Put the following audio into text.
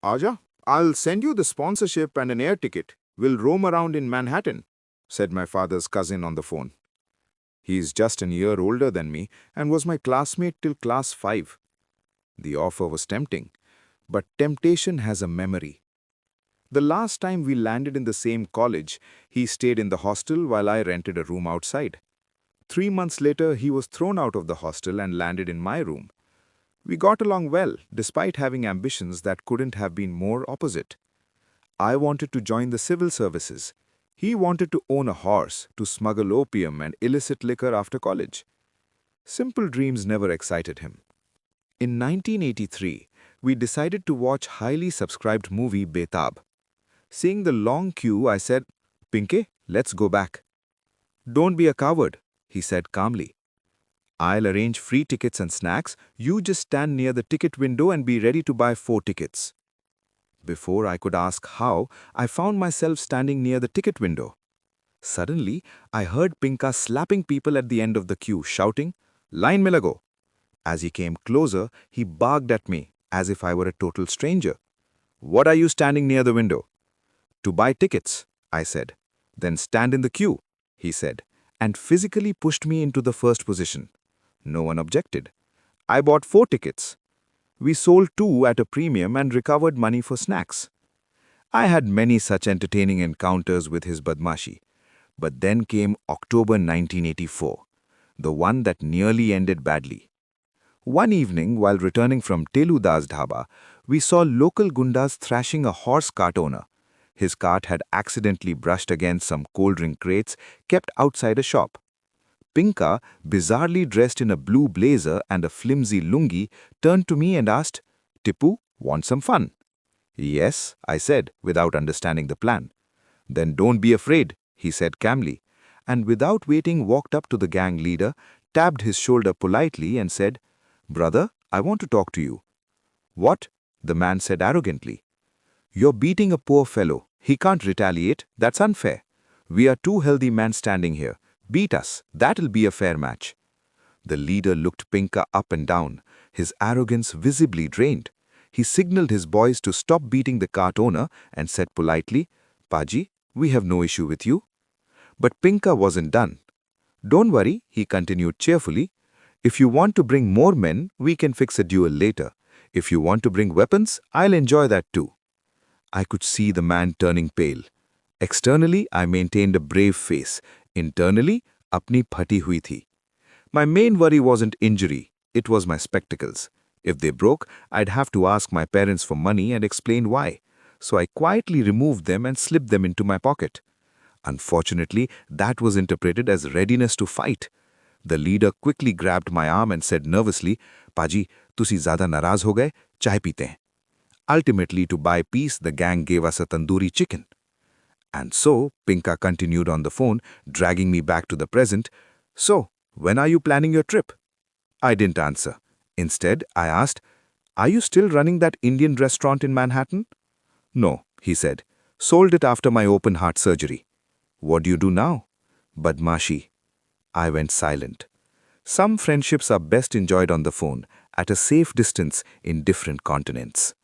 Aja, I'll send you the sponsorship and an air ticket. We'll roam around in Manhattan, said my father's cousin on the phone. He's just a year older than me and was my classmate till class 5. The offer was tempting, but temptation has a memory. The last time we landed in the same college, he stayed in the hostel while I rented a room outside. 3 months later, he was thrown out of the hostel and landed in my room. We got along well, despite having ambitions that couldn't have been more opposite. I wanted to join the civil services. He wanted to own a horse, to smuggle opium and illicit liquor after college. Simple dreams never excited him. In 1983, we decided to watch highly subscribed movie Betab. Seeing the long queue, I said, "Pinke, let's go back." "Don't be a coward," he said calmly. "I'll arrange free tickets and snacks. You just stand near the ticket window and be ready to buy 4 tickets. Before I could ask how, I found myself standing near the ticket window. Suddenly, I heard Pinka slapping people at the end of the queue, shouting, "Line mein lago." As he came closer, he barked at me, as if I were a total stranger. "What are you standing near the window?" "To buy tickets," I said. "Then stand in the queue," he said, and physically pushed me into the first position. No one objected. I bought 4 tickets. We sold 2 at a premium and recovered money for snacks. I had many such entertaining encounters with his badmashi. But then came October 1984, the one that nearly ended badly. One evening, while returning from Teludas Dhaba, we saw local gundas thrashing a horse cart owner. His cart had accidentally brushed against some cold drink crates kept outside a shop. Pinka, bizarrely dressed in a blue blazer and a flimsy lungi, turned to me and asked, "Tippu, want some fun?" "Yes," I said, without understanding the plan. "Then don't be afraid," he said calmly, and without waiting walked up to the gang leader, tapped his shoulder politely and said, "Brother, I want to talk to you." "What?" the man said arrogantly. "You're beating a poor fellow. He can't retaliate. That's unfair. We are 2 healthy men standing here. Beat us. That'll be a fair match." The leader looked Pinka up and down, his arrogance visibly drained. He signaled his boys to stop beating the cart owner and said politely, "Paji, we have no issue with you." But Pinka wasn't done. "Don't worry," he continued cheerfully. "If you want to bring more men, we can fix a duel later. If you want to bring weapons, I'll enjoy that too." I could see the man turning pale. Externally, I maintained a brave face. Internally, apni phati hui thi. My main worry wasn't injury, it was my spectacles. If they broke, I'd have to ask my parents for money and explain why. So I quietly removed them and slipped them into my pocket. Unfortunately, that was interpreted as readiness to fight. The leader quickly grabbed my arm and said nervously, "Paji, tusi zyada naraz ho gaye, chai peete hain." Ultimately, to buy peace, the gang gave us a tandoori chicken. And so, Pinka continued on the phone, dragging me back to the present. "So, when are you planning your trip?" I didn't answer. Instead, I asked, "Are you still running that Indian restaurant in Manhattan?" "No," he said. "Sold it after my open heart surgery." "What do you do now?" "Badmashi." I went silent. Some friendships are best enjoyed on the phone, at a safe distance in different continents.